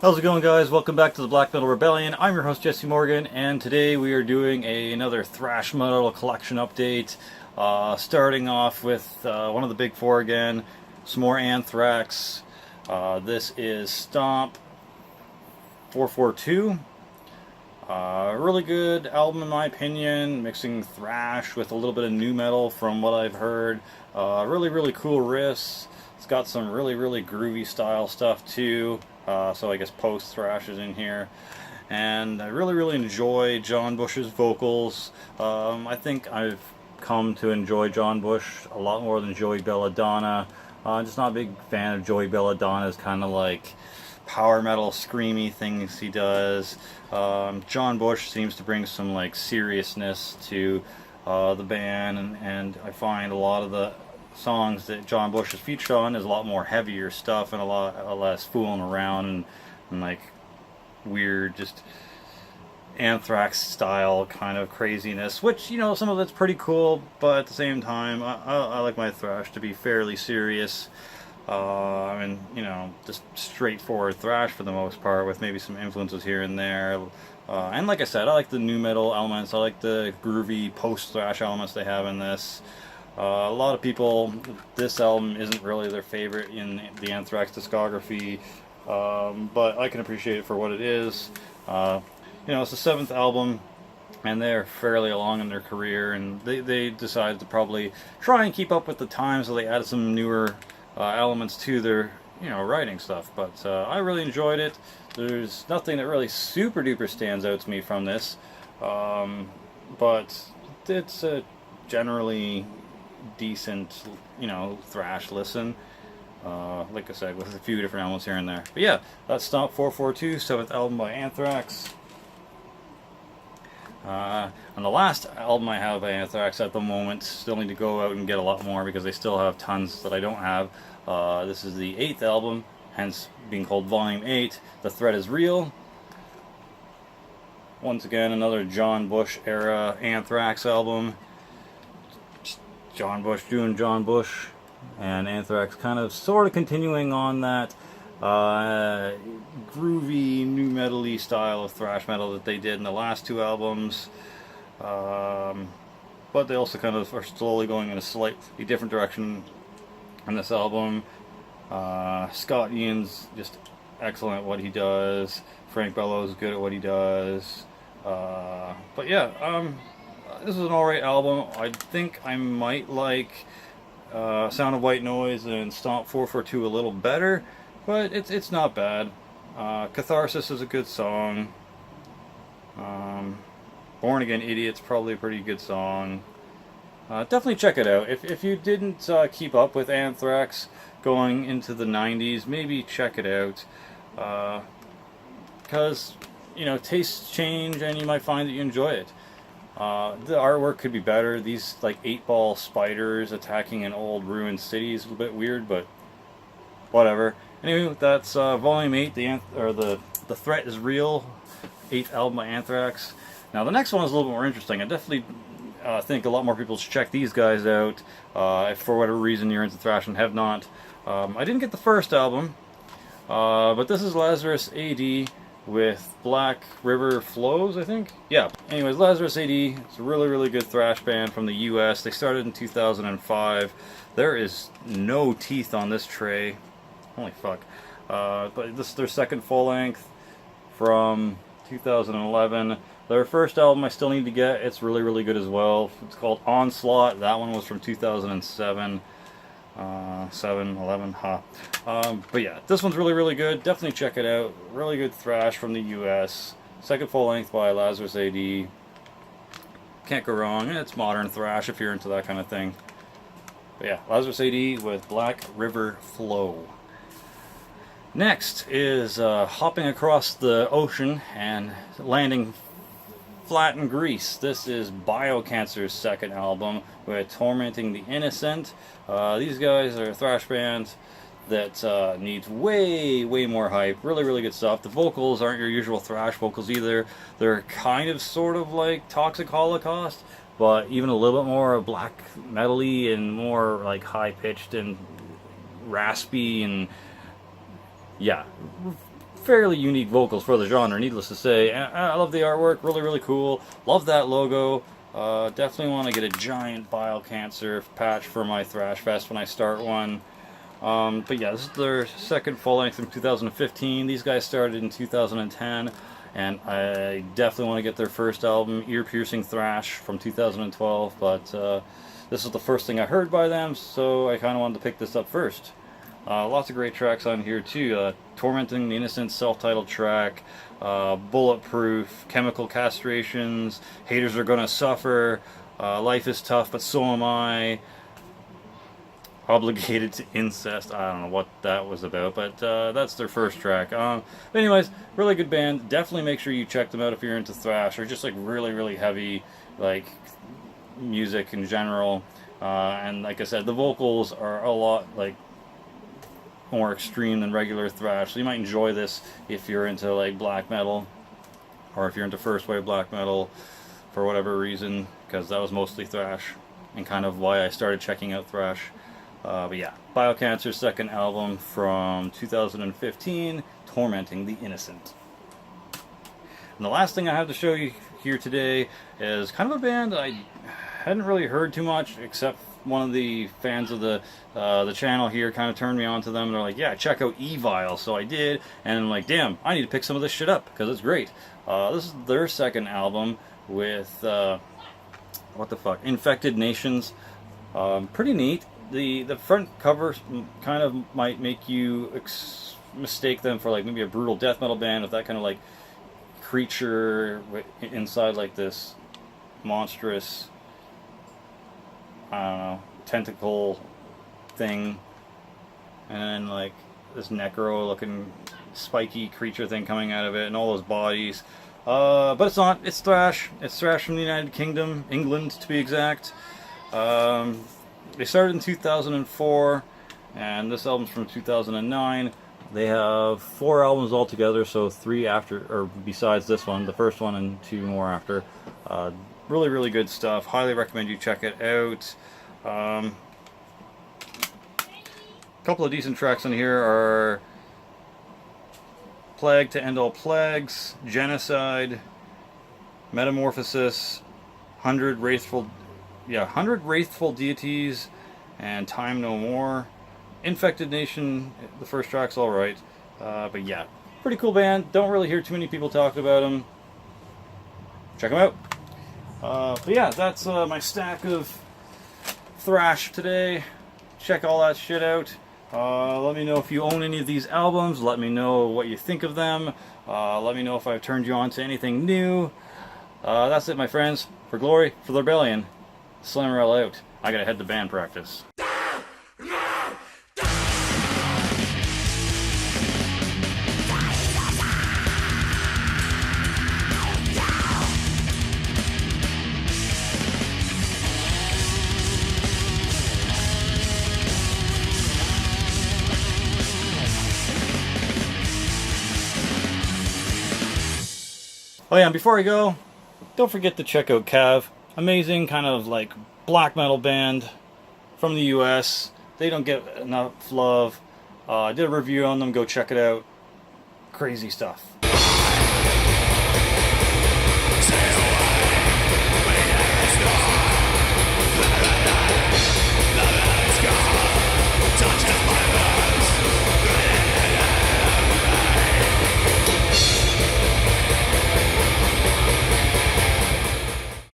How's it going, guys? Welcome back to the Black Metal Rebellion. I'm your host, Jesse Morgan, and today we are doing another thrash metal collection update. Starting off with one of the big four again, some more Anthrax. This is Stomp 442. Really good album in my opinion, mixing thrash with a little bit of nu metal from what I've heard. Really cool riffs. It's got some really groovy style stuff too. So I guess post-thrash is in here. And I really enjoy John Bush's vocals. I think I've come to enjoy John Bush a lot more than Joey Belladonna. I'm just not a big fan of Joey Belladonna's kind of like power metal screamy things he does. John Bush seems to bring some like seriousness to the band, and I find a lot of the songs that John Bush is featured on is a lot more heavier stuff and a lot less fooling around and like weird just Anthrax style kind of craziness, which, you know, some of it's pretty cool, but at the same time I like my thrash to be fairly serious. I mean, you know, just straightforward thrash for the most part, with maybe some influences here and there. And like I said, I like the nu metal elements. I like the groovy post-thrash elements they have in this. A lot of people, this album isn't really their favorite in the Anthrax discography, but I can appreciate it for what it is. You know, it's the 7th album, and they're fairly along in their career, and they decided to probably try and keep up with the times, so they added some newer elements to their, you know, writing stuff. But I really enjoyed it. There's nothing that really super duper stands out to me from this, but it's a generally decent, you know, thrash listen. Like I said, with a few different elements here and there. But yeah, that's Stomp 442, 7th album by Anthrax. And the last album I have by Anthrax at the moment, still need to go out and get a lot more because they still have tons that I don't have. This is the 8th album, hence being called Volume 8. The Threat is Real. Once again, another John Bush era Anthrax album. John Bush doing John Bush, and Anthrax kind of sort of continuing on that groovy nu metal-y style of thrash metal that they did in the last two albums, but they also kind of are slowly going in a slightly different direction in this album. Scott Ian's just excellent at what he does. Frank Bellows is good at what he does. But yeah, this is an alright album. I think I might like Sound of White Noise and Stomp 442 a little better, but it's not bad. Catharsis is a good song. Born Again Idiot's probably a pretty good song. Definitely check it out. If you didn't keep up with Anthrax going into the 90s, maybe check it out. Because, you know, tastes change and you might find that you enjoy it. The artwork could be better. These like 8-ball spiders attacking an old ruined city is a little bit weird, but whatever. Anyway, that's Volume 8. The Threat is Real, 8th album by Anthrax. Now the next one is a little bit more interesting. I definitely think a lot more people should check these guys out if for whatever reason you're into thrash and have not. I didn't get the first album, but this is Lazarus AD with Black River Flows, I think? Yeah. Anyways, Lazarus AD, it's a really good thrash band from the US. They started in 2005. There is no teeth on this tray. Holy fuck. But this is their second full length from 2011. Their first album I still need to get. It's really good as well. It's called Onslaught. That one was from 2007. 11, huh. But yeah, this one's really good. Definitely check it out. Really good thrash from the US. Second full length by Lazarus AD. Can't go wrong. It's modern thrash if you're into that kind of thing. But yeah, Lazarus AD with Black River Flow. Next is hopping across the ocean and landing flat in Greece. This is Biocancer's second album with Tormenting the Innocent. These guys are a thrash band that needs way more hype. Really good stuff. The vocals aren't your usual thrash vocals either. They're kind of sort of like Toxic Holocaust, but even a little bit more black metal-y and more like high-pitched and raspy, and yeah, fairly unique vocals for the genre, needless to say. I love the artwork, really, really cool. Love that logo. Definitely want to get a giant bile cancer patch for my Thrash Fest when I start one. But yeah, this is their second full length from 2015. These guys started in 2010, and I definitely want to get their first album, Ear Piercing Thrash, from 2012. But this is the first thing I heard by them, so I kind of wanted to pick this up first. Lots of great tracks on here too. Tormenting the Innocent, self-titled track, Bulletproof, Chemical Castrations, Haters Are Gonna Suffer, Life is Tough But So Am I, Obligated to Incest. I don't know what that was about, but that's their first track. But anyways, really good band. Definitely make sure you check them out if you're into thrash or just like really, really heavy like music in general. And like I said, the vocals are a lot like more extreme than regular thrash, so you might enjoy this if you're into like black metal, or if you're into first wave black metal for whatever reason, because that was mostly thrash and kind of why I started checking out thrash. But yeah, Biocancer's second album from 2015, Tormenting the Innocent. And the last thing I have to show you here today is kind of a band I hadn't really heard too much, except one of the fans of the channel here kind of turned me on to them. They're like, yeah, check out Evile. So I did, and I'm like, damn, I need to pick some of this shit up because it's great. This is their second album with what the fuck, Infected Nations. Pretty neat. The front cover kind of might make you mistake them for like maybe a brutal death metal band with that kind of like creature inside like this monstrous, I don't know, tentacle thing, and then like this necro looking spiky creature thing coming out of it, and all those bodies. But it's not. It's thrash. It's thrash from the United Kingdom, England to be exact. They started in 2004, and this album's from 2009. They have 4 albums altogether, so 3 after, or besides this one, the first one and 2 more after. Really, really good stuff. Highly recommend you check it out. A couple of decent tracks on here are Plague to End All Plagues, Genocide, Metamorphosis, 100 Wrathful Deities, and Time No More. Infected Nation, the first track's alright. But yeah, pretty cool band. Don't really hear too many people talk about them. Check them out. But yeah, that's my stack of thrash today. Check all that shit out. Let me know if you own any of these albums. Let me know what you think of them. Let me know if I've turned you on to anything new. That's it, my friends. For Glory, for the Rebellion, Slammerell out. I gotta head to band practice. Oh yeah, and before I go, don't forget to check out Cav. Amazing kind of like black metal band from the US. They don't get enough love. I did a review on them. Go check it out. Crazy stuff.